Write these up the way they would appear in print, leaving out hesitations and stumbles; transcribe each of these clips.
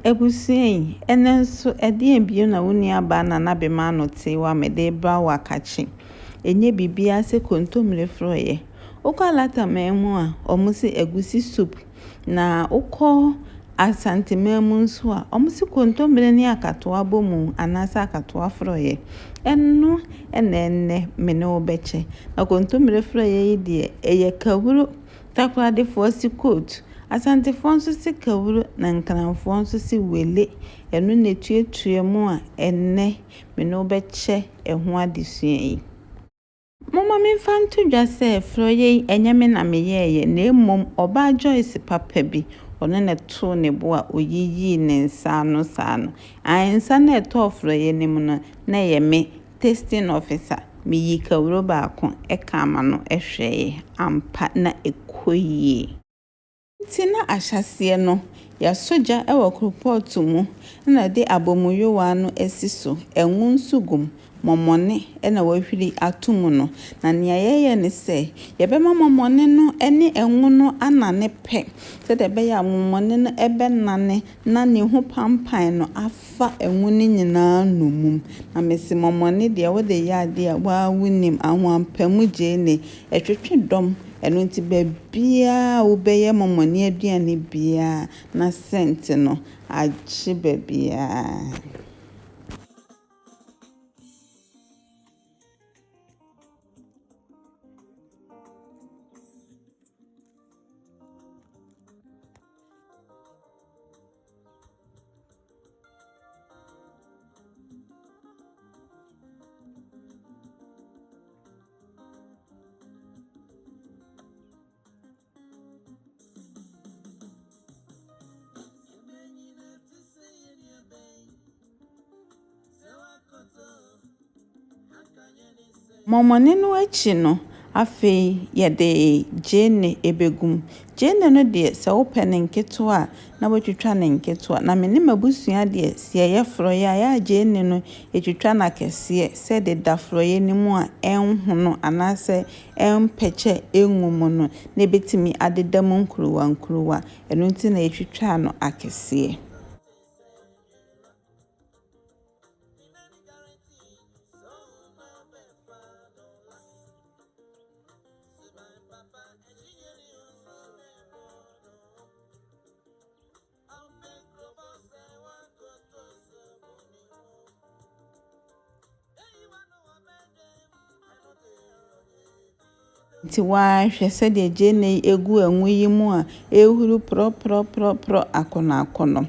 Egusi enenso ede ebio na woni aba na be ma no te wa mede bra wa kachi enye bibia se kontomire froye okwalata memu a omusi egusi soup na ukọ asantememu nso a omusi kontomire ni akatoa bomu anasa akatoa froye enno enenne mene obeche na kontomire froye yi de eye kawuru takwade fosi coat asantefo nso si kawuru na nkranfo nso si wele enu netuetue mu a enne me no beche eho adesua yi mama me fanto dwa se froye enyeme na meyeye na emom oba Joyce papabi ono ne to ne bo a oyiyi ne nsa no saa no ansa na eto froye ne mu no na ye me tasting officer me yi kawuru ba ko eka ama no ehweye ampa na ekoyie Tina ahyase no ya soja ewo kropot mu na de abomuyowa no esiso enwu nsugum momone na wahwiri atomu no na nea yeye ne se yebema momone no ene enwu no anane pe se de be ya momone no ebe nane na ne ho pampan no afa enwu ni nyina nomum na mesi momone de wo de ya de a wa wunim ahwampamu je ne etwetwe dom eno nti bebia obeye momone aduane bia na scent no agye bebia momone no achi no afei yede jene ebegum jene no de se opene nketo a na wotwitwa ne nketo na mene mabusua de se ye froye ya jene no etwitwa na kese se de da froye ni mu a enhu no anase empeche enwum no na betimi adedam nkuruwa eno nti na etwitwa no akese Nti wa hwese de jene egu enwu yi mu a ehuru pro akono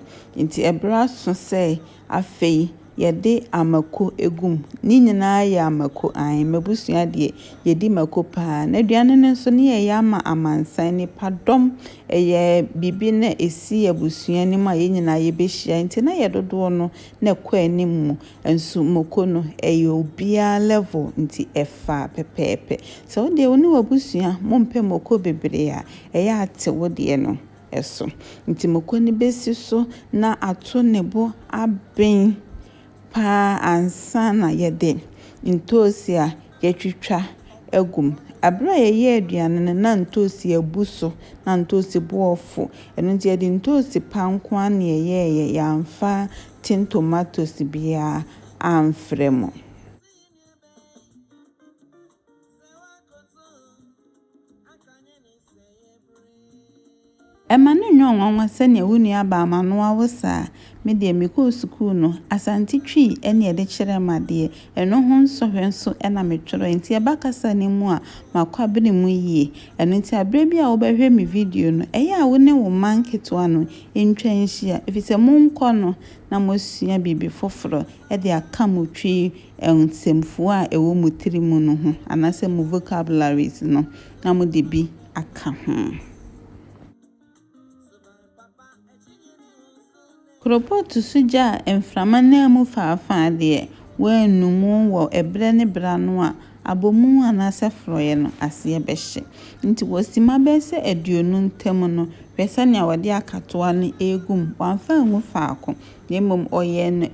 nti ebra so se afei yede amako egum ni nyina ya amako an mabusua de yedi mako pa na aduane ne so ne ye ama amansan ni padom eye bibi na esi abusua ni ma ye nyina ye behia nti na ye dodo no na kwa animu ensu moko no eye obia level nti efa pepepe so de oni wabusua mompe moko bebre a eye ate wode no eso nti moko ni besi so na ato nebo aben pa ansana yede ntosi a yetwitwa egum abra ye aduane na ntosi abuso na ntosi boofo eno nti yede ntosi panko an ye yamfa tin tomatoes bia amfremo Emanu nwanwa sene wunu aba amanu awosa me de meko school no asante twi ene de kire made eno ho nsohwenso ena metworo nti e bakasa ne mu a makwa bene mu yie eno nti abre bia wo behwe me video no eya wo ne wo manketo ano entwanhia efise monko no na mosua bibi foforo e de aka motwi ensemfo a ewo mutiri mu no ho anase mu vocabularies no na mo de bi aka ho Kropot suja enframa na mu faafa de wenumu wo ebre ne bra no a abomu anase froye no ase behye nti wasima bese aduonu ntam no pese ne awade akatoa no egum wanfa ngu faako nemom oye no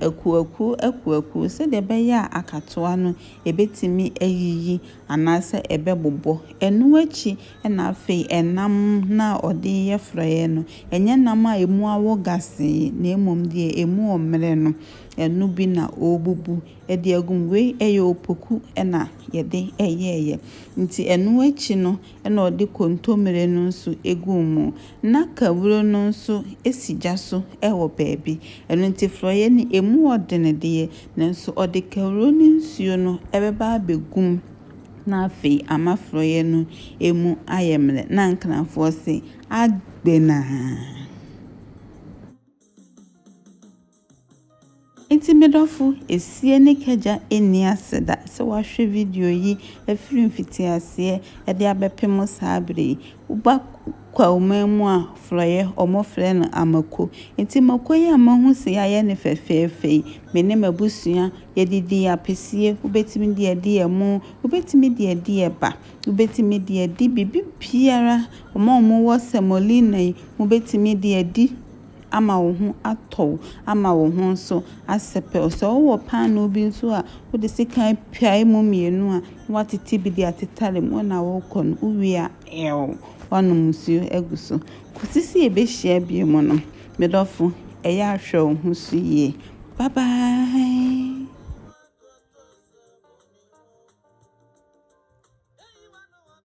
akuaku se de be ya akatoa no ebetimi ayiyi anase ebebobo enu achi na afei enam na ode ye froye no enye nam a emu awo gase nemom de emu omre no enu bi na obubu ede agum we eye opoku na yede eyeye nti enu achi no na ode kontomire no nso egum na kawuro no nso esija so ewo baabi enu nti froye ni emu odene de nanso ode kawuro ni nsuo no ebeba begum na afei ama froye no emu ayemle na nkranfo se agbena Enti medofo esie ne kaja eni aseda se wahwe video yi afiri mfiti ase e de abepem sabre uba kwa umemu a froye omofre no amako enti mako yi amahu se ya ne fefefe mene mabusua ye didi apesie ubetimi de edi emu ubetimi de edi eba ubetimi de edi bibi biara omo wo semolina yi ubetimi de edi ama wo ho atɔ ama wo ho so asepe so wo pan no bi so a wo de sika piai mu mienu a watete bi de atetare mu na wo kɔ no uwi a wanu musio eguso kusisi ebe hia bi mu no medofo eya ahwe wo ho so yie bye bye